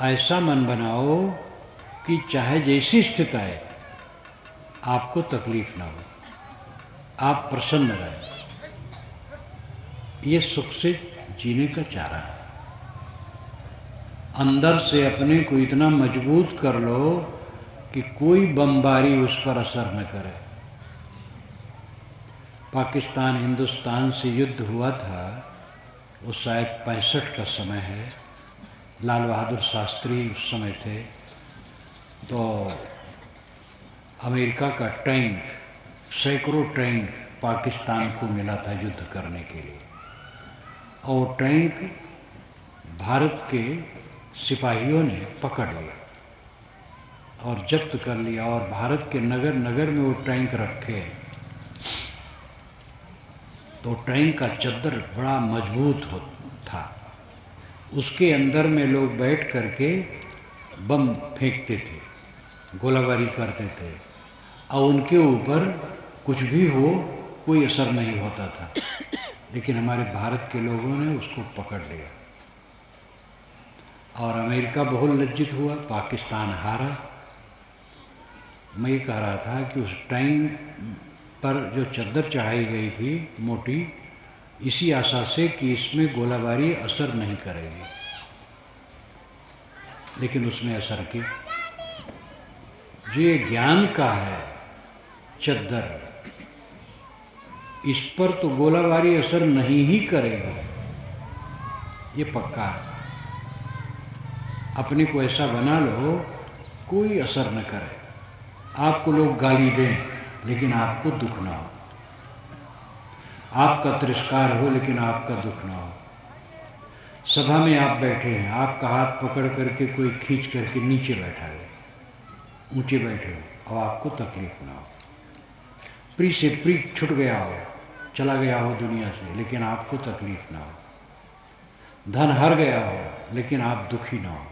ऐसा मन बनाओ कि चाहे जैसी स्थिति आए आपको तकलीफ ना हो, आप प्रसन्न रहें। ये सुख से जीने का चारा है। अंदर से अपने को इतना मजबूत कर लो कि कोई बमबारी उस पर असर न करे। पाकिस्तान हिंदुस्तान से युद्ध हुआ था, वो शायद 65 का समय है। लाल बहादुर शास्त्री उस समय थे। तो अमेरिका का टैंक, सैकड़ों टैंक पाकिस्तान को मिला था युद्ध करने के लिए, और टैंक भारत के सिपाहियों ने पकड़ लिया और जब्त कर लिया, और भारत के नगर नगर में वो टैंक रखे। तो टैंक का चद्दर बड़ा मजबूत था, उसके अंदर में लोग बैठ करके बम फेंकते थे, गोलाबारी करते थे, और उनके ऊपर कुछ भी हो कोई असर नहीं होता था। लेकिन हमारे भारत के लोगों ने उसको पकड़ लिया और अमेरिका बहुत लज्जित हुआ, पाकिस्तान हारा। मैं ये कह रहा था कि उस टैंक पर जो चद्दर चढ़ाई गई थी मोटी, इसी आशा से कि इसमें गोलाबारी असर नहीं करेगी, लेकिन उसने असर की। जो ये ज्ञान का है चद्दर, इस पर तो गोलाबारी असर नहीं ही करेगी, ये पक्का है। अपने को ऐसा बना लो कोई असर न करे, आपको लोग गाली दें लेकिन आपको दुख ना हो, आपका तिरस्कार हो लेकिन आपका दुख ना हो। सभा में आप बैठे हैं, आपका हाथ पकड़ करके कोई खींच करके नीचे बैठा है, ऊंचे बैठे हो और आपको तकलीफ ना हो। प्री से प्री छूट गया हो, चला गया हो दुनिया से, लेकिन आपको तकलीफ ना हो। धन हार गया हो लेकिन आप दुखी ना हो।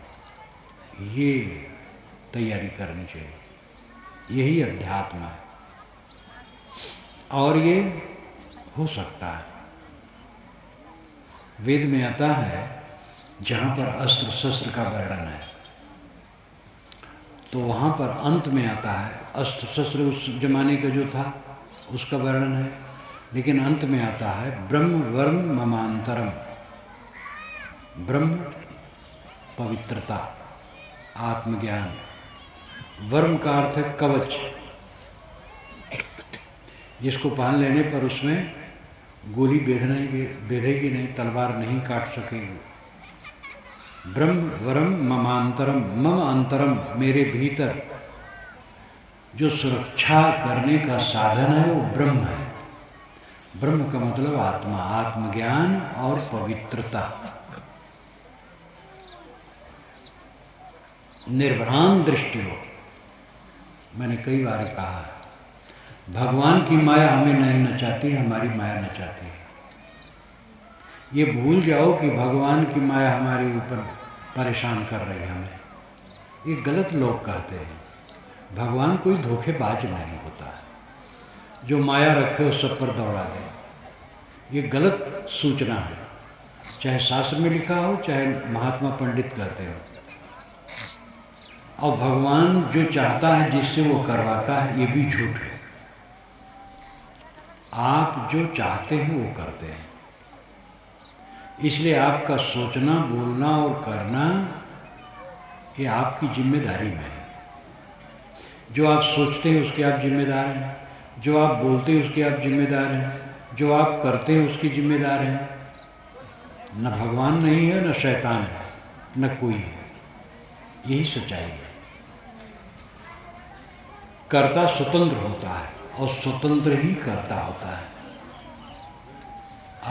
ये तैयारी करनी चाहिए, यही अध्यात्म है। और ये हो सकता है। वेद में आता है जहाँ पर अस्त्र शस्त्र का वर्णन है, तो वहाँ पर अंत में आता है अस्त्र शस्त्र उस जमाने का जो था उसका वर्णन है, लेकिन अंत में आता है ब्रह्म वर्म ममांतरम। ब्रह्म पवित्रता, आत्मज्ञान, वर्म का अर्थ है कवच, जिसको पहन लेने पर उसमें गोली बेधेगी नहीं, तलवार नहीं काट सकेगी। ब्रह्म वरम ममांतरम, मम अंतरम, मेरे भीतर जो सुरक्षा करने का साधन है वो ब्रह्म है। ब्रह्म का मतलब आत्मा, आत्मज्ञान और पवित्रता। निर्भ्रांत दृष्टि हो। मैंने कई बार कहा है, भगवान की माया हमें नहीं नचाती, हमारी माया नचाती है। ये भूल जाओ कि भगवान की माया हमारे ऊपर परेशान कर रही है हमें। ये गलत लोग कहते हैं। भगवान कोई धोखेबाज नहीं होता है जो माया रखे हो सब पर दौड़ा दे। ये गलत सूचना है, चाहे शास्त्र में लिखा हो चाहे महात्मा पंडित कहते हो। और भगवान जो चाहता है जिससे वो करवाता है, ये भी झूठ है। आप जो चाहते हैं वो करते हैं, इसलिए आपका सोचना, बोलना और करना ये आपकी जिम्मेदारी में है। जो आप सोचते हैं उसके आप जिम्मेदार हैं, जो आप बोलते हैं उसके आप जिम्मेदार हैं, जो आप करते हैं उसकी जिम्मेदार हैं। न भगवान नहीं है, न शैतान है, न कोई है। यही सच्चाई है। कर्ता स्वतंत्र होता है और स्वतंत्र ही कर्ता होता है।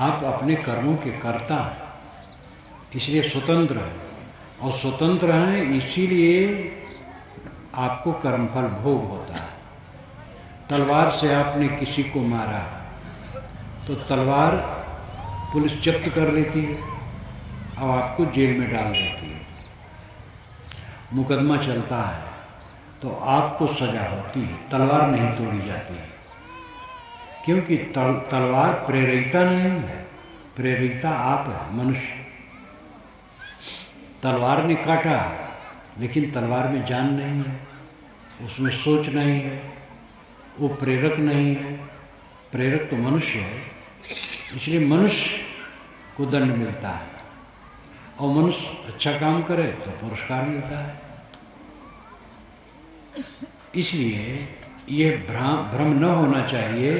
आप अपने कर्मों के कर्ता हैं, इसलिए स्वतंत्र हैं, और स्वतंत्र हैं इसीलिए आपको कर्मफल भोग होता है। तलवार से आपने किसी को मारा तो तलवार पुलिस जब्त कर लेती है और आपको जेल में डाल देती है। मुकदमा चलता है तो आपको सजा होती है, तलवार नहीं तोड़ी जाती है। क्योंकि तलवार प्रेरिता नहीं है, प्रेरिता आप है, मनुष्य। तलवार ने काटा लेकिन तलवार में जान नहीं है, उसमें सोच नहीं है, वो प्रेरक नहीं है। प्रेरक तो मनुष्य है, इसलिए मनुष्य को दंड मिलता है, और मनुष्य अच्छा काम करे तो पुरस्कार मिलता है। इसलिए ये भ्रम न होना चाहिए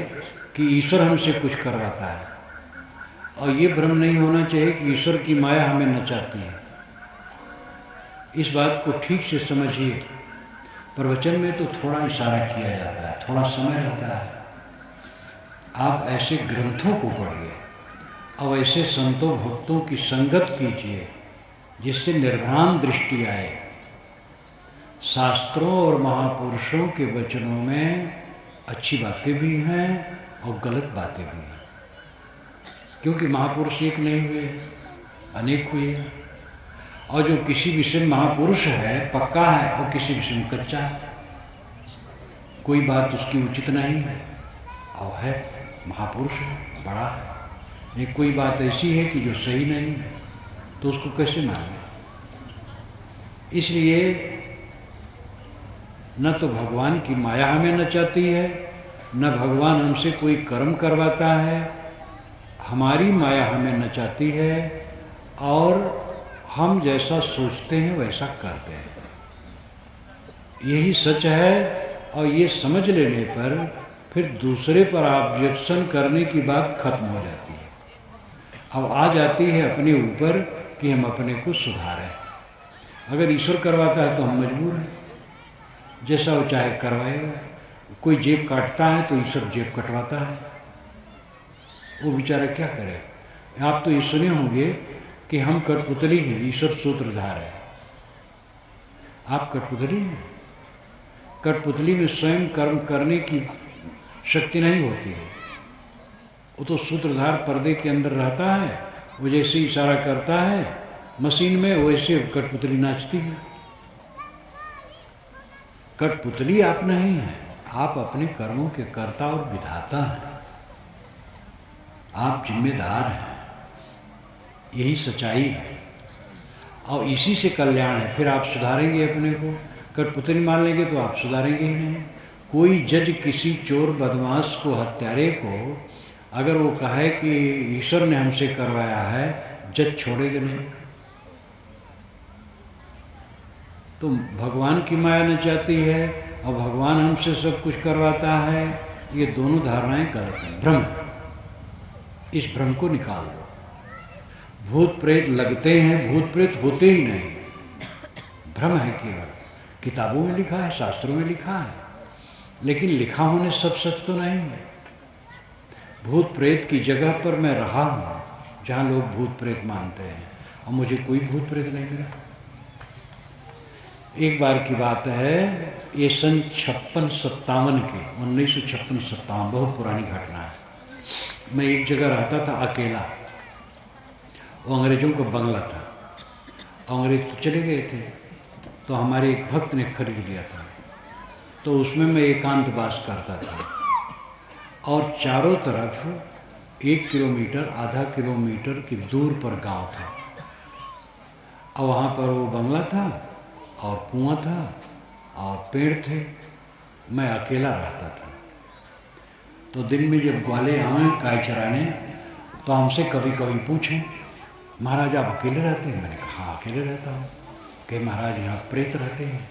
कि ईश्वर हमसे कुछ करवाता है, और ये भ्रम नहीं होना चाहिए कि ईश्वर की माया हमें नचाती है। इस बात को ठीक से समझिए। प्रवचन में तो थोड़ा इशारा किया जाता है, थोड़ा समय रहता है। आप ऐसे ग्रंथों को पढ़िए और ऐसे संतों भक्तों की संगत कीजिए जिससे निर्भ्रांत दृष्टि आए। शास्त्रों और महापुरुषों के वचनों में अच्छी बातें भी हैं और गलत बातें भी हैं, क्योंकि महापुरुष एक नहीं हुए, अनेक हुए। और जो किसी विषय में महापुरुष है, पक्का है, और किसी विषय में कच्चा है, कोई बात उसकी उचित नहीं है, और है महापुरुष है, बड़ा है। ये कोई बात ऐसी है कि जो सही नहीं है, तो उसको कैसे माने? इसलिए न तो भगवान की माया हमें नचाती है, न भगवान हमसे कोई कर्म करवाता है। हमारी माया हमें नचाती है और हम जैसा सोचते हैं वैसा करते हैं। यही सच है, और ये समझ लेने पर फिर दूसरे पर ऑब्जेक्शन करने की बात खत्म हो जाती है। अब आ जाती है अपने ऊपर कि हम अपने को सुधारें। अगर ईश्वर करवाता है तो हम मजबूर हैं, जैसा वो चाहे करवाएगा। कोई जेब काटता है तो ईश्वर जेब कटवाता है, वो बेचारा क्या करे। आप तो ये सुने होंगे कि हम कठपुतली हैं, ईश्वर सूत्रधार है। आप कठपुतली हैं। कठपुतली में स्वयं कर्म करने की शक्ति नहीं होती है, वो तो सूत्रधार पर्दे के अंदर रहता है। वो जैसे इशारा करता है मशीन में, वैसे कठपुतली नाचती है। कठपुतली आप नहीं हैं, आप अपने कर्मों के कर्ता और विधाता हैं। आप जिम्मेदार हैं, यही सच्चाई है, और इसी से कल्याण है। फिर आप सुधारेंगे अपने को। कठपुतली मान लेंगे तो आप सुधारेंगे ही नहीं। कोई जज किसी चोर बदमाश को, हत्यारे को, अगर वो कहे कि ईश्वर ने हमसे करवाया है, जज छोड़ेगा नहीं। तो भगवान की माया नचाती है और भगवान हमसे सब कुछ करवाता है, ये दोनों धारणाएं गलत हैं, भ्रम है। इस भ्रम को निकाल दो। भूत प्रेत लगते हैं, भूत प्रेत होते ही नहीं, भ्रम है केवल। किताबों में लिखा है, शास्त्रों में लिखा है, लेकिन लिखा होने सब सच तो नहीं है। भूत प्रेत की जगह पर मैं रहा हूँ जहाँ लोग भूत प्रेत मानते हैं, और मुझे कोई भूत प्रेत नहीं मिला। एक बार की बात है, ये सन 56-57 के, 1956-57, बहुत पुरानी घटना है। मैं एक जगह रहता था अकेला, वो अंग्रेज़ों का बंगला था। अंग्रेज तो चले गए थे, तो हमारे एक भक्त ने खरीद लिया था, तो उसमें मैं एकांतवास करता था। और चारों तरफ 1 किलोमीटर, आधा किलोमीटर की दूर पर गांव था, और वहाँ पर वो बंगला था और कुआं था और पेड़ थे। मैं अकेला रहता था। तो दिन में जब ग्वाले आए गाय चराने, तो हमसे कभी कभी पूछें, महाराज आप अकेले रहते हैं? मैंने कहा हाँ अकेले रहता हूँ। कि महाराज यहाँ प्रेत रहते हैं।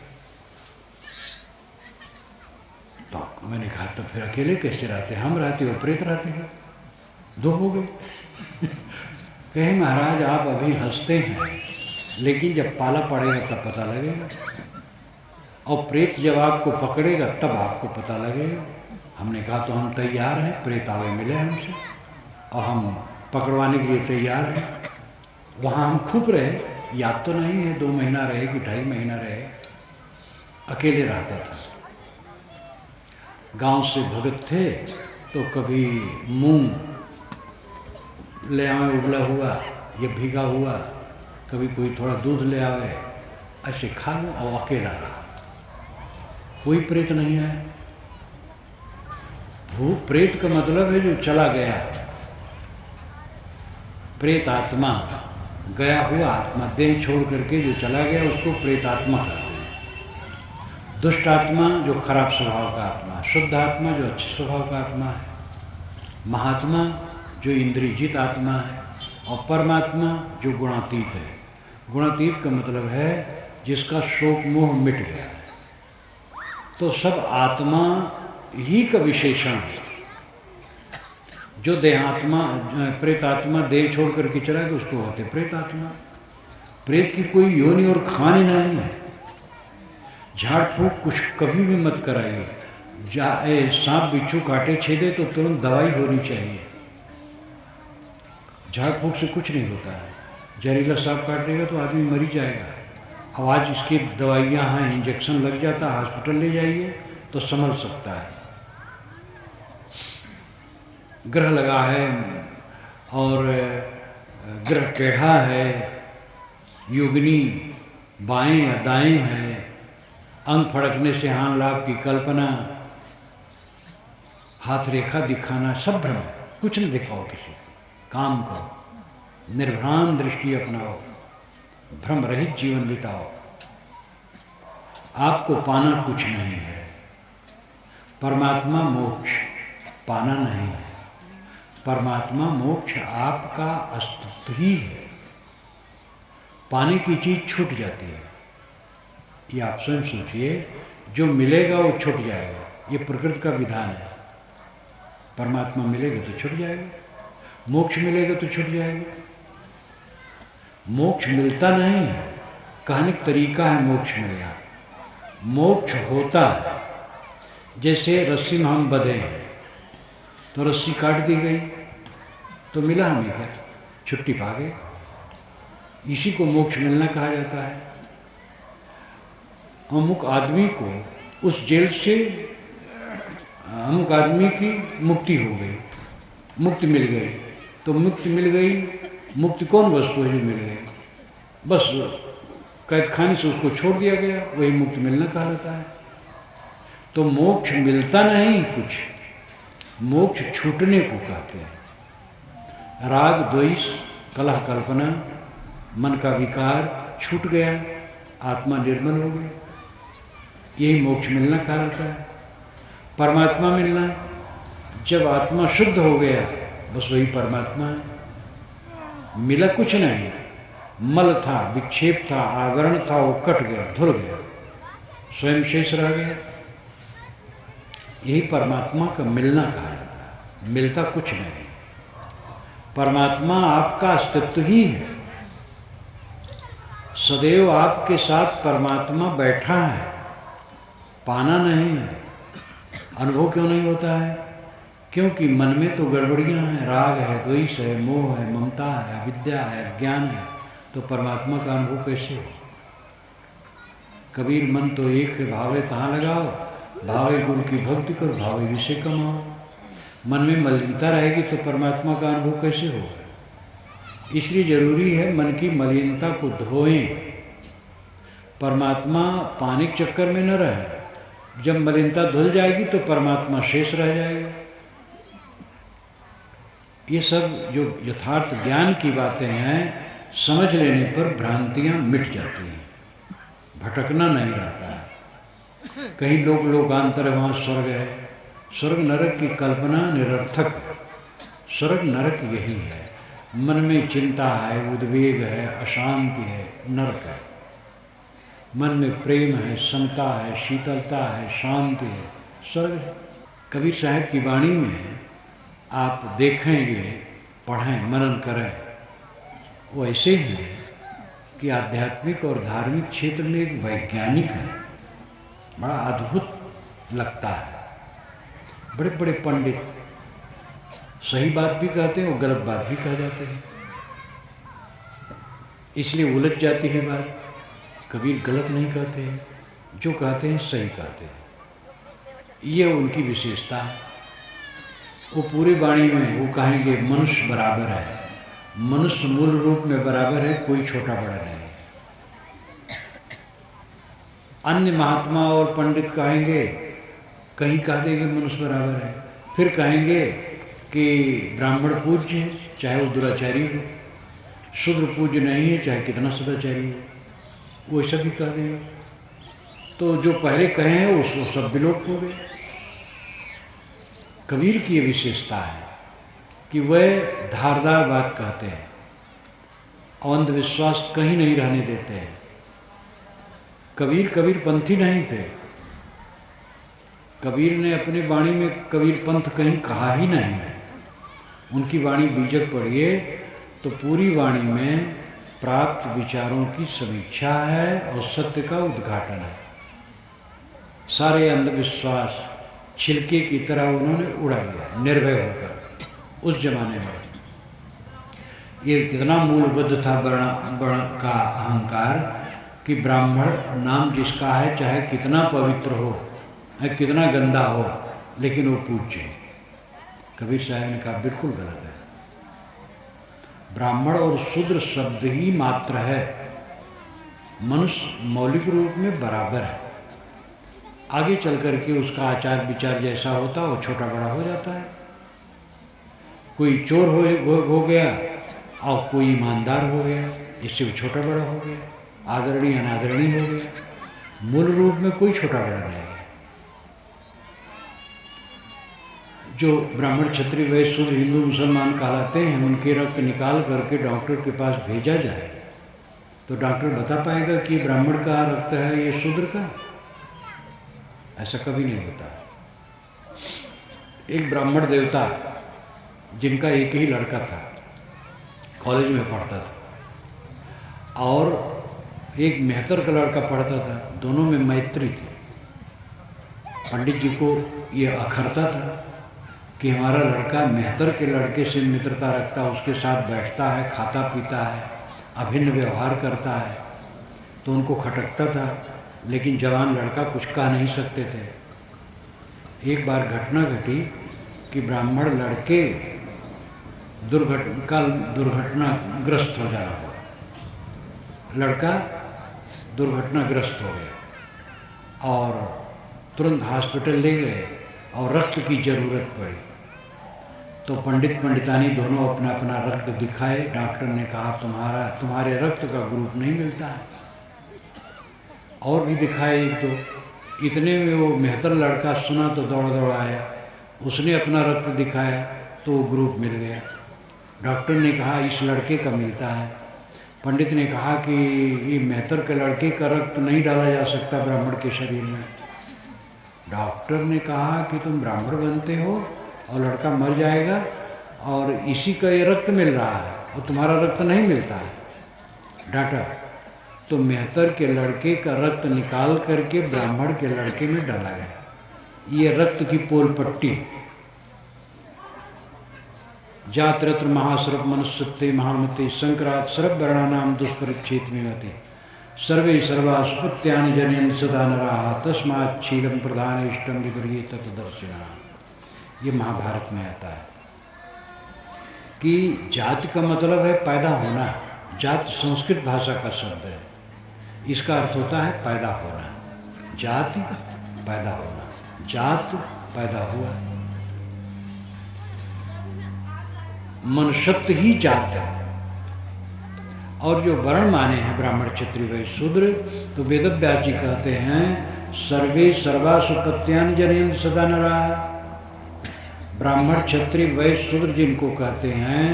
तो मैंने कहा तो फिर अकेले कैसे रहते हैं? हम रहते और प्रेत रहते हैं, दो हो गए। कहे महाराज आप अभी हंसते हैं, लेकिन जब पाला पड़ेगा तब पता लगेगा, और प्रेत जब आपको पकड़ेगा तब आपको पता लगेगा। हमने कहा तो हम तैयार हैं, प्रेत आवे मिले हमसे, और हम पकड़वाने के लिए तैयार हैं। वहाँ हम खूब रहे, याद तो नहीं है 2 महीना रहे कि 2.5 महीना रहे। अकेले रहता था। गांव से भगत थे, तो कभी मूंग ले आवे उबला हुआ या भीगा हुआ, कभी कोई थोड़ा दूध ले आवे, ऐसे खा लो, और अकेला रहा। कोई प्रेत नहीं है। भूत प्रेत का मतलब है जो चला गया, प्रेत आत्मा। गया हुआ आत्मा, देह छोड़ करके जो चला गया उसको प्रेतात्मा कहते हैं। दुष्ट आत्मा जो खराब स्वभाव का आत्मा, शुद्ध आत्मा जो अच्छे स्वभाव का आत्मा है, महात्मा जो इंद्रियजित आत्मा है, और परमात्मा जो गुणातीत है। गुणातीत का मतलब है जिसका शोक मोह मिट गया है। तो सब आत्मा ही का विशेषण है। जो देहात्मा प्रेतात्मा देह छोड़ करके चला गया उसको होते प्रेतात्मा। प्रेत की कोई योनि और खानी नहीं है। झाड़ फूक कुछ कभी भी मत कराइए। सांप बिच्छू काटे छेदे तो तुरंत दवाई होनी चाहिए। झाड़ फूक से कुछ नहीं होता है। जहरीला सांप काट देगा तो आदमी मर ही जाएगा। अब आज इसकी दवाइयाँ हैं, इंजेक्शन लग जाता है, हॉस्पिटल ले जाइए तो संभल सकता है। ग्रह लगा है और ग्रह टेढ़ा है, युगनी बाएं या दाएं है, अंग फड़कने से हान लाभ की कल्पना, हाथ रेखा दिखाना, सब भ्रम है। कुछ नहीं दिखाओ किसी को, काम करो, निर्भ्रांत दृष्टि अपनाओ, भ्रम रहित जीवन बिताओ। आपको पाना कुछ नहीं है। परमात्मा मोक्ष पाना नहीं है। परमात्मा मोक्ष आपका अस्तित्व ही है। पाने की चीज छूट जाती है। ये आप स्वयं सोचिए, जो मिलेगा वो छूट जाएगा। ये प्रकृति का विधान है। परमात्मा मिलेगा तो छूट जाएगा, मोक्ष मिलेगा तो छूट जाएगा। मोक्ष मिलता नहीं है, कहने का तरीका है मोक्ष मिलना। मोक्ष होता है जैसे रस्सी में हम बंधे हैं तो रस्सी काट दी गई तो मिला हमें क्या, छुट्टी पा गए। इसी को मोक्ष मिलना कहा जाता है। अमुक आदमी को उस जेल से अमुक आदमी की मुक्ति हो गई, मुक्ति मिल गई। तो मुक्ति मिल गई, मुक्ति कौन वस्तु है जो मिल गई? बस कैद खाने से उसको छोड़ दिया गया, वही मुक्ति मिलना कहा जाता है। तो मोक्ष मिलता नहीं कुछ, मोक्ष छूटने को कहते हैं। राग द्वेष कलह कल्पना मन का विकार छूट गया, आत्मा निर्मल हो गई, यही मोक्ष मिलना कहा जाता है। परमात्मा मिलना, जब आत्मा शुद्ध हो गया बस वही परमात्मा है। मिला कुछ नहीं, मल था, विक्षेप था, आवरण था, वो कट गया, धुल गया, स्वयं शेष रह गया। यही परमात्मा का मिलना कहा जाता है। मिलता कुछ नहीं, परमात्मा आपका अस्तित्व ही है। सदैव आपके साथ परमात्मा बैठा है, पाना नहीं है। अनुभव क्यों नहीं होता है? क्योंकि मन में तो गड़बड़ियाँ हैं, राग है, द्वेष है, मोह है, ममता है, अविद्या है, अज्ञान है। तो परमात्मा का अनुभव कैसे हो? कबीर मन तो एक है, भावे तहाँ लगाओ, भावे गुरु की भक्ति करो, भावे विषय कमाओ। मन में मलिनता रहेगी तो परमात्मा का अनुभव कैसे होगा? इसलिए जरूरी है मन की मलिनता को धोएं। परमात्मा पाने के चक्कर में न रहे। जब मलिनता धुल जाएगी तो परमात्मा शेष रह जाएगा। ये सब जो यथार्थ ज्ञान की बातें हैं, समझ लेने पर भ्रांतियां मिट जाती हैं, भटकना नहीं रहता है। कहीं लोग लोकांतर है, वहाँ स्वर्ग है। स्वर्ग नरक की कल्पना निरर्थक है। स्वर्ग नरक यही है। मन में चिंता है, उद्वेग है, अशांति है, नरक है। मन में प्रेम है, समता है, शीतलता है, शांति है, स्वर्ग है। कबीर साहब की वाणी में आप देखेंगे, पढ़ें, मनन करें, वो ऐसे ही है कि आध्यात्मिक और धार्मिक क्षेत्र में एक वैज्ञानिक है। बड़ा अद्भुत लगता है। बड़े बड़े पंडित सही बात भी कहते हैं और गलत बात भी कह जाते हैं, इसलिए उलझ जाती है बात। कबीर गलत नहीं कहते हैं, जो कहते हैं सही कहते हैं। ये उनकी विशेषता है। वो पूरी वाणी में वो कहेंगे मनुष्य बराबर है, मनुष्य मूल रूप में बराबर है, कोई छोटा बड़ा नहीं। अन्य महात्मा और पंडित कहेंगे, कहीं कह देंगे मनुष्य बराबर है, फिर कहेंगे कि ब्राह्मण पूज्य है चाहे वो दुराचारी हो, शूद्र पूज्य नहीं है, चाहे कितना सदाचारी हो, वो ऐसा भी कह देंगे। तो जो पहले कहे हैं वो सब विलोप हो गए। कबीर की ये विशेषता है कि वह धारदार बात कहते हैं, अंधविश्वास कहीं नहीं रहने देते हैं। कबीर पंथी नहीं थे। कबीर ने अपनी वाणी में कबीर पंथ कहीं कहा ही नहीं है। उनकी वाणी बीजक पढ़िए तो पूरी वाणी में प्राप्त विचारों की समीक्षा है और सत्य का उद्घाटन है। सारे अंधविश्वास छिलके की तरह उन्होंने उड़ा दिया निर्भय होकर। उस जमाने में ये कितना मूलबद्ध था वर्ण का अहंकार कि ब्राह्मण नाम जिसका है, चाहे कितना पवित्र हो, कितना गंदा हो, लेकिन वो पूज्य है। कबीर साहब ने कहा बिल्कुल गलत है। ब्राह्मण और शूद्र शब्द ही मात्र है, मनुष्य मौलिक रूप में बराबर है। आगे चल करके उसका आचार विचार जैसा होता है वो छोटा बड़ा हो जाता है। कोई चोर हो गया और कोई ईमानदार हो गया, इससे वो छोटा बड़ा हो गया, आदरणीय अनादरणीय हो गया। मूल रूप में कोई छोटा बड़ा नहीं है। जो ब्राह्मण क्षत्रिय वैश्य शूद्र हिंदू मुसलमान कहलाते हैं, उनके रक्त निकाल करके डॉक्टर के पास भेजा जाए तो डॉक्टर बता पाएगा कि ये ब्राह्मण का रक्त है, ये शूद्र का? ऐसा कभी नहीं होता। एक ब्राह्मण देवता जिनका एक ही लड़का था, कॉलेज में पढ़ता था, और एक मेहतर का लड़का पढ़ता था, दोनों में मैत्री थी। पंडित जी को ये अखरता था कि हमारा लड़का मेहतर के लड़के से मित्रता रखता है, उसके साथ बैठता है, खाता पीता है, अभिन्न व्यवहार करता है, तो उनको खटकता था। लेकिन जवान लड़का कुछ कह नहीं सकते थे। एक बार घटना घटी कि ब्राह्मण लड़के दुर्घटनाग्रस्त हो जाना हुआ। लड़का दुर्घटनाग्रस्त हो गया और तुरंत हॉस्पिटल ले गए और रक्त की ज़रूरत पड़ी। तो पंडित पंडितानी दोनों अपना अपना रक्त दिखाए। डॉक्टर ने कहा तुम्हारे रक्त का ग्रुप नहीं मिलता है। और भी दिखाए एक दो। इतने में वो मेहतर लड़का सुना तो दौड़ दौड़ आया, उसने अपना रक्त दिखाया तो वो ग्रुप मिल गया। डॉक्टर ने कहा इस लड़के का मिलता है। पंडित ने कहा कि ये मेहतर के लड़के का रक्त नहीं डाला जा सकता ब्राह्मण के शरीर में। डॉक्टर ने कहा कि तुम ब्राह्मण बनते हो और लड़का मर जाएगा और इसी का ये रक्त मिल रहा है और तुम्हारा रक्त नहीं मिलता है। डांटा तो मेहतर के लड़के का रक्त निकाल करके ब्राह्मण के लड़के में डाला गया। ये रक्त की पोल पट्टी। जात्रत्र महासर्प मनुष्यते महामते संक्रांत सर्व वर्णानाम दुष्परिच्छेद में होते सर्वे सर्वा सुपत्यानि जनयन् सदा नराः तस्मात् शीलं प्रधान इष्टं विपर्ये तत्दर्शिनः। ये महाभारत में आता है कि जाति का मतलब है पैदा होना। जात संस्कृत भाषा का शब्द है, इसका अर्थ होता है पैदा होना। जाति पैदा होना, जात पैदा हुआ। मनुष्यत्व ही जात है। और जो वर्ण माने हैं ब्राह्मण क्षत्रिय वैश्य शूद्र, तो वेदव्यास जी कहते हैं सर्वे सर्वा सुपत्यानि जनयन् सदा नराः। ब्राह्मण क्षत्रिय वैश्य शूद्र जिनको कहते हैं,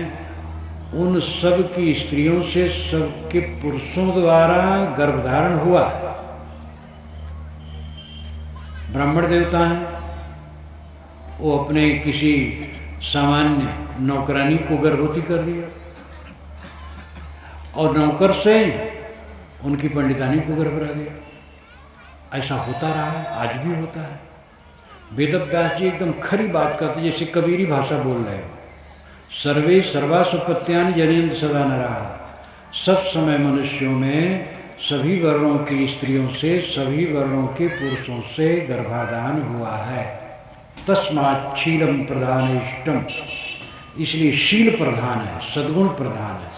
उन सब की स्त्रियों से सबके पुरुषों द्वारा गर्भधारण हुआ है। ब्राह्मण देवता हैं, वो अपने किसी सामान्य नौकरानी को गर्भवती कर दिया और नौकर से उनकी पंडितानी को गर्भ रह गया। ऐसा होता रहा है, आज भी होता है। वेदव्यास जी एकदम खरी बात करते, जैसे कबीरी भाषा बोल रहे हो। सर्वे सर्वा सुपत्यानि जनयन् सदा नराः। सब समय मनुष्यों में सभी वर्णों की स्त्रियों से, सभी वर्णों के पुरुषों से गर्भाधान हुआ है। तस्मात् शीलं प्रधान इष्टम, इसलिए शील प्रधान है, सद्गुण प्रधान है।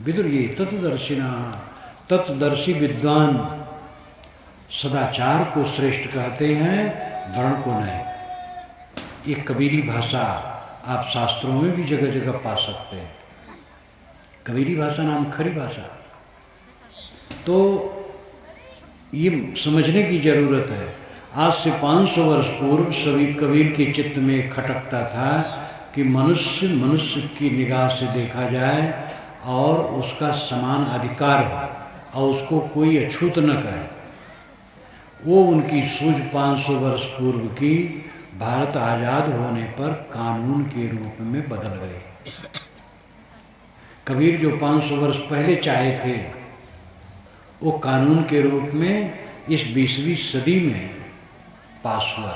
विदुर ये तत्दर्शिना, तत्दर्शी विद्वान सदाचार को श्रेष्ठ कहते हैं, वर्ण को नहीं। ये कबीरी भाषा आप शास्त्रों में भी जगह जगह पा सकते हैं। कबीरी भाषा नाम खरी भाषा। तो ये समझने की जरूरत है। आज से 500 वर्ष पूर्व सभी कबीर के चित्त में खटकता था कि मनुष्य मनुष्य की निगाह से देखा जाए और उसका समान अधिकार हो और उसको कोई अछूत न कहे। वो उनकी सूझ 500 वर्ष पूर्व की भारत आज़ाद होने पर कानून के रूप में बदल गए। कबीर जो 500 वर्ष पहले चाहे थे वो कानून के रूप में इस 20वीं सदी में पास हुआ।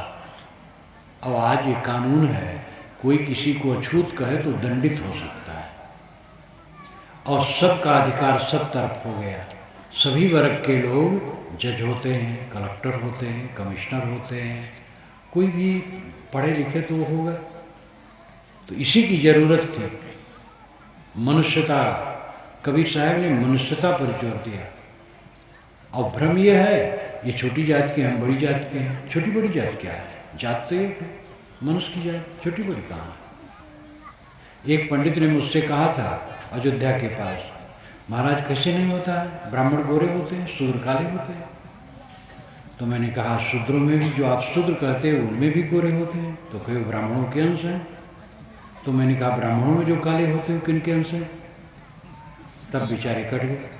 अब आज ये कानून है, कोई किसी को अछूत कहे तो दंडित हो सकता है और सबका अधिकार सब तरफ हो गया। सभी वर्ग के लोग जज होते हैं, कलेक्टर होते हैं, कमिश्नर होते हैं, कोई भी पढ़े लिखे तो होगा। तो इसी की जरूरत थी। मनुष्यता, कबीर साहब ने मनुष्यता पर जोर दिया। और भ्रम यह है ये छोटी जात के हम बड़ी जात के हैं। छोटी बड़ी जात क्या है? जात तो एक है, मनुष्य की जात, छोटी बड़ी कहाँ है? एक पंडित ने मुझसे कहा था अयोध्या के पास, महाराज कैसे नहीं होता है, ब्राह्मण गोरे होते हैं, शूद्र काले होते हैं। तो मैंने कहा शूद्रों में भी जो आप शूद्र कहते हैं उनमें भी गोरे होते हैं। तो कहे ब्राह्मणों के अंश हैं। तो मैंने कहा ब्राह्मणों में जो काले होते हैं किन के अंश हैं? तब बेचारे कट गए,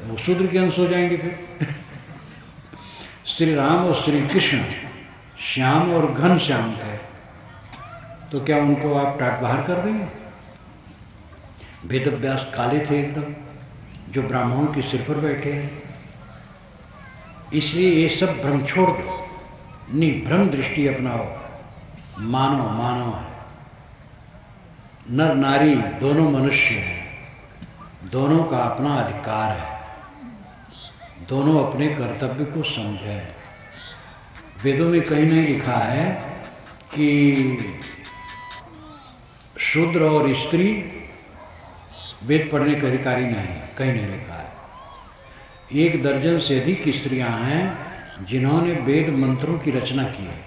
वो शूद्र के अंश हो जाएंगे फिर। श्री राम और श्री कृष्ण श्याम और घन श्याम थे, तो क्या उनको आप टाट बाहर कर देंगे? वेदव्यास काले थे एकदम, जो ब्राह्मणों के सिर पर बैठे हैं। इसलिए ये सब भ्रम छोड़ दो, निर्भ्रम दृष्टि अपनाओ। मानव मानव है, नर नारी दोनों मनुष्य हैं, दोनों का अपना अधिकार है, दोनों अपने कर्तव्य को समझें। वेदों में कहीं नहीं लिखा है कि शूद्र और स्त्री वेद पढ़ने के अधिकारी नहीं, कहीं नहीं लिखा है। 1 दर्जन से अधिक स्त्रियां हैं जिन्होंने वेद मंत्रों की रचना की है।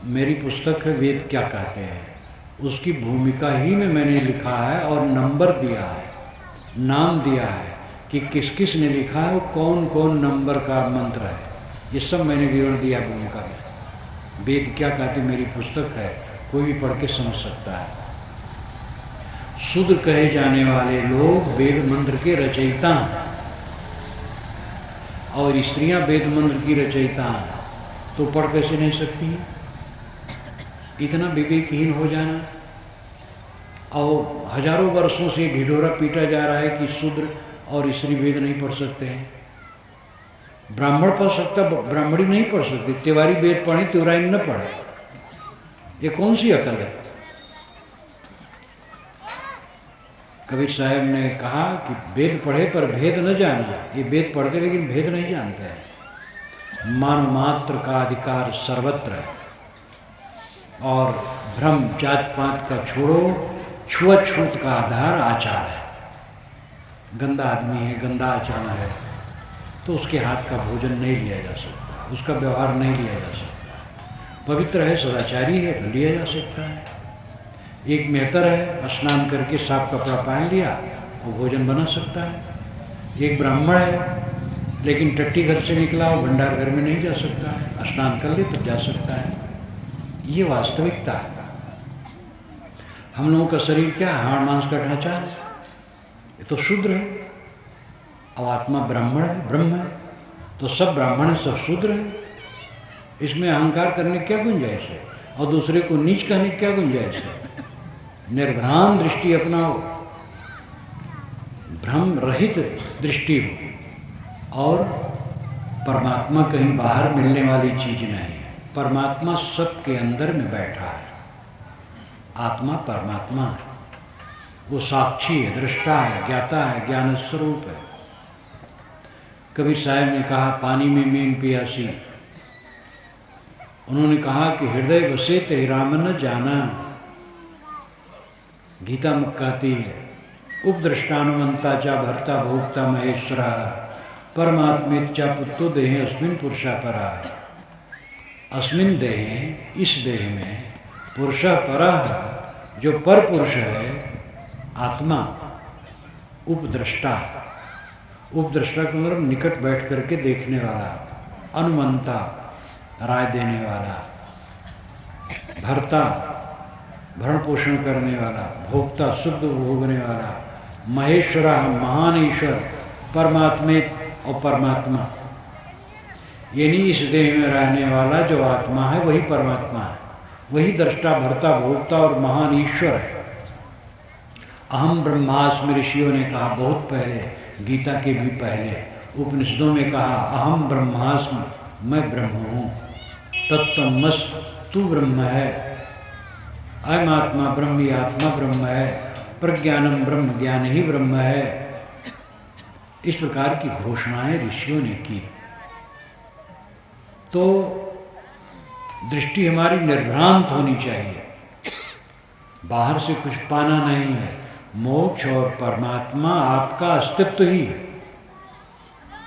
मेरी पुस्तक है वेद क्या कहते हैं, उसकी भूमिका ही में मैंने लिखा है और नंबर दिया है, नाम दिया है कि किस किस ने लिखा है, वो कौन कौन नंबर का मंत्र है, ये सब मैंने विवरण दिया भूमिका में। वेद क्या कहते मेरी पुस्तक है, कोई भी पढ़ के समझ सकता है। शूद्र कहे जाने वाले लोग वेद मंत्र के रचयिता हैं और स्त्रियां वेद मंत्र की रचयिता हैं, तो पढ़ कैसे नहीं सकती? इतना विवेकहीन हो जाना। और हजारों वर्षों से ढिढोरा पीटा जा रहा है कि शूद्र और स्त्री वेद नहीं पढ़ सकते हैं। ब्राह्मण पढ़ सकता, ब्राह्मणी नहीं पढ़ सकती। तिवारी वेद पढ़े, तिवारी न पढ़े, ये कौन सी अकल है? कबीर साहब ने कहा कि वेद पढ़े पर भेद न जाना। ये वेद पढ़ते लेकिन भेद नहीं जानते हैं। मानव मात्र का अधिकार सर्वत्र है और भ्रम जात पात का छोड़ो, छुआछूत का आधार आचार है। गंदा आदमी है, गंदा आचरण है, तो उसके हाथ का भोजन नहीं लिया जा सकता, उसका व्यवहार नहीं लिया जा सकता। पवित्र है, सदाचारी है, तो लिया जा सकता है। एक मेहतर है, स्नान करके साफ कपड़ा पहन लिया, वो भोजन बना सकता है। एक ब्राह्मण है लेकिन टट्टी घर से निकला, वो भंडार घर में नहीं जा सकता है, स्नान कर ले तब जा सकता है। ये वास्तविकता है। हम लोगों का शरीर क्या है? हाड़ मांस का ढांचा है, ये तो शूद्र है। और आत्मा ब्राह्मण है, ब्रह्म है, तो सब ब्राह्मण है, सब शूद्र है। इसमें अहंकार करने क्या गुंजाइश है और दूसरे को नीच कहने क्या गुंजाइश है? निर्भ्राम दृष्टि अपनाओ, भ्रम रहित दृष्टि हो। और परमात्मा कहीं बाहर मिलने वाली चीज नहीं है। परमात्मा सबके अंदर में बैठा है। आत्मा परमात्मा है, वो साक्षी है, दृष्टा है, ज्ञाता है, ज्ञान स्वरूप है। कबीर साहब ने कहा पानी में मीन पियासी। उन्होंने कहा कि हृदय बसे ते राम न जाना। गीता में कहती है उपदृष्टानुमंता चा भर्ता भोक्ता महेश्वरा परमात्मेत चा पुत्रो देह अस्मिन पुरुषा परा। अस्मिन देह, इस देह में पुरुषा परा, जो पर पुरुष है आत्मा, उपद्रष्टा। उपद्रष्टा का मतलब निकट बैठ करके देखने वाला, अनुमंता राय देने वाला, भर्ता भरण पोषण करने वाला, भोक्ता शुद्ध भोगने वाला, महेश्वरा महान ईश्वर, परमात्मिक और परमात्मा, यानी इस देह में रहने वाला जो आत्मा है वही परमात्मा है, वही दृष्टा भर्ता भोक्ता और महान ईश्वर है। अहम ब्रह्मास्मि ऋषियों ने कहा बहुत पहले, गीता के भी पहले उपनिषदों में कहा अहम ब्रह्मास्मि, मैं ब्रह्म हूँ, तत्तमस तू ब्रह्म है, अयम आत्मा ब्रह्म, ये आत्मा ब्रह्म है, प्रज्ञानम ब्रह्म, ज्ञान ही ब्रह्म है। इस प्रकार की घोषणाएं ऋषियों ने की। तो दृष्टि हमारी निर्भ्रांत होनी चाहिए, बाहर से कुछ पाना नहीं है, मोक्ष और परमात्मा आपका अस्तित्व ही है।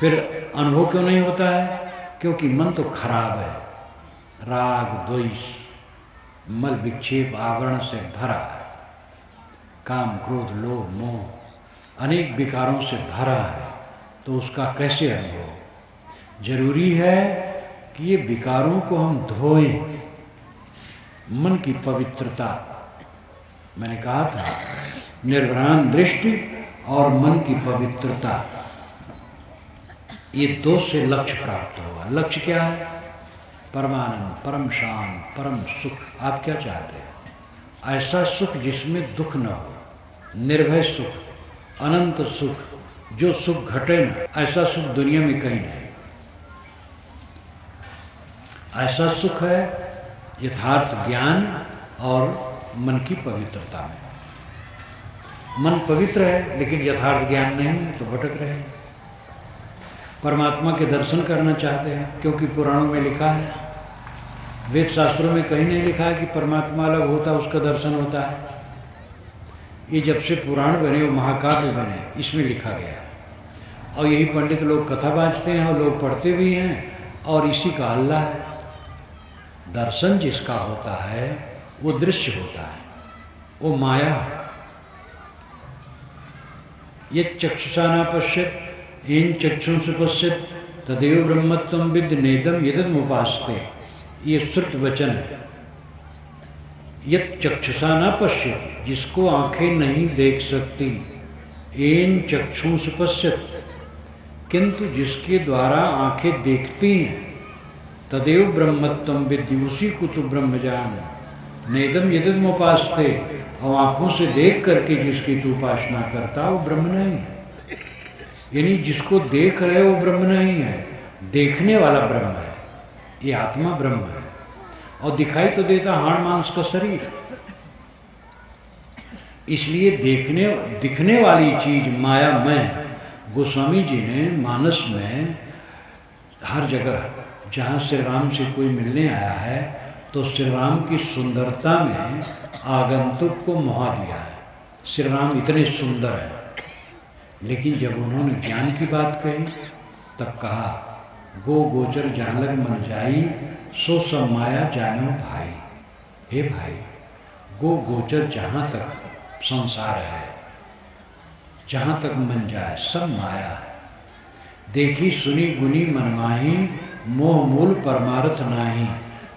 फिर अनुभव क्यों नहीं होता है? क्योंकि मन तो खराब है, राग द्वेष मल विक्षेप आवरण से भरा है, काम क्रोध लोभ मोह अनेक विकारों से भरा है, तो उसका कैसे अनुभव? जरूरी है कि ये विकारों को हम धोएं। मन की पवित्रता, मैंने कहा था निर्भ्रांत दृष्टि और मन की पवित्रता, ये दो से लक्ष्य प्राप्त होगा। लक्ष्य क्या है? परमानंद, परम शांत, परम सुख। आप क्या चाहते हैं? ऐसा सुख जिसमें दुख न हो, निर्भय सुख, अनंत सुख, जो सुख घटे न, ऐसा सुख दुनिया में कहीं नहीं। ऐसा सुख है यथार्थ ज्ञान और मन की पवित्रता में। मन पवित्र है लेकिन यथार्थ ज्ञान नहीं तो भटक रहे हैं। परमात्मा के दर्शन करना चाहते हैं, क्योंकि पुराणों में लिखा है, वेद शास्त्रों में कहीं नहीं लिखा है कि परमात्मा अलग होता उसका दर्शन होता है। ये जब से पुराण बने वो महाकाव्य बने, इसमें लिखा गया है। और यही पंडित लोग कथा बाँचते हैं और लोग पढ़ते भी हैं, और इसी का हल्ला है। दर्शन जिसका होता है वो दृश्य होता है, वो माया है। ये चक्षुषा न पश्यत इन चक्षुंसु पश्यत तदेव ब्रह्मत्वं विद्य नेदम यदमुपास्ते, ये श्रुत वचन है। यत् चक्षुषा न पश्यत, जिसको आंखें नहीं देख सकती, इन चक्षुंसु पश्यत, किंतु जिसके द्वारा आंखें देखती हैं, तदेव ब्रह्मत्वं विद्धि, उसी को तो ब्रह्म जान, नेदम यदमुपास्ते, और आंखों से देख करके जिसकी तू उपासना करता वो ब्रह्म नहीं है। यानी जिसको देख रहे वो ब्रह्म नहीं है, देखने वाला ब्रह्म है, ये आत्मा ब्रह्म है। और दिखाई तो देता हाड़ मांस का शरीर, इसलिए दिखने वाली चीज मायामय। गोस्वामी जी ने मानस में हर जगह जहाँ श्री राम से कोई मिलने आया है तो श्री राम की सुंदरता में आगंतुक को मोहा दिया है। श्री राम इतने सुंदर हैं, लेकिन जब उन्होंने ज्ञान की बात कही तब कहा, गो गोचर जहाँ लग मन जाई, सो सब माया जानो भाई। हे भाई, गो गोचर जहाँ तक संसार है, जहाँ तक मन जाए सब माया है। देखी सुनी गुनी मनमाही, मोह मूल परमार्थ नाही।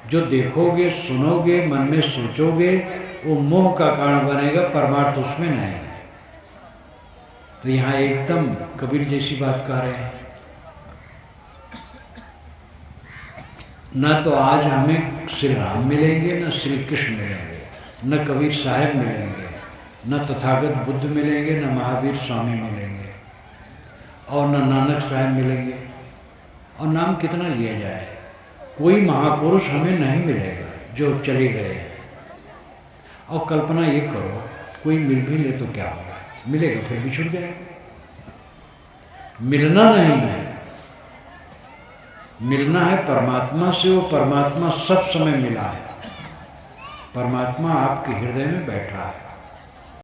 जो देखोगे सुनोगे मन में सोचोगे वो मोह का कारण बनेगा, परमार्थ उसमें नहीं है। तो यहाँ एकदम कबीर जैसी बात कह रहे हैं। न तो आज हमें श्री राम मिलेंगे, न श्री कृष्ण मिलेंगे, न कबीर साहब मिलेंगे, न तथागत बुद्ध मिलेंगे, न महावीर स्वामी मिलेंगे, और न नानक साहब मिलेंगे। और नाम कितना लिया जाए, कोई महापुरुष हमें नहीं मिलेगा जो चले गए हैं। और कल्पना ये करो, कोई मिल भी ले तो क्या होगा, मिलेगा फिर बिछुड़ जाएगा। मिलना नहीं है, मिलना है परमात्मा से। वो परमात्मा सब समय मिला है, परमात्मा आपके हृदय में बैठा है।